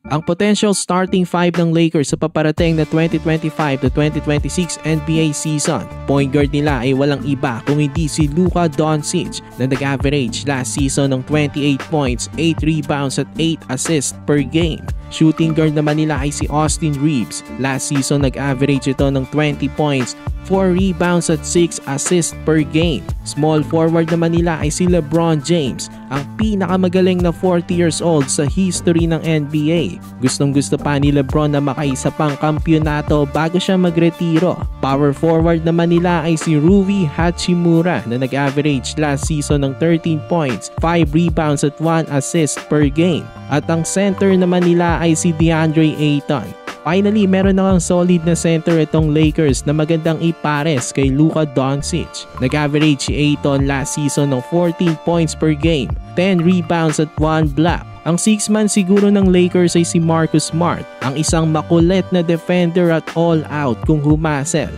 Ang potential starting five ng Lakers sa paparating na 2025 to 2026 NBA season. Point guard nila ay walang iba kung hindi si Luka Doncic na nag-average last season ng 28 points, 8 rebounds at 8 assists per game. Shooting guard naman nila ay si Austin Reeves. Last season nag-average ito ng 20 points, 4 rebounds at 6 assists per game. Small forward naman nila ay si LeBron James, ang pinakamagaling na 40 years old sa history ng NBA. Gustong gusto pa ni LeBron na makaisa pang kampyonato bago siya magretiro. Power forward naman nila ay si Rui Hachimura na nag-average last season ng 13 points, 5 rebounds at 1 assist per game. At ang center naman nila ay si DeAndre Ayton. Finally, meron na kang solid na center itong Lakers na magandang ipares kay Luka Doncic. Nag-average si Ayton last season ng 14 points per game, 10 rebounds at 1 block. Ang 6-man siguro ng Lakers ay si Marcus Smart, ang isang makulit na defender at all-out kung humasel.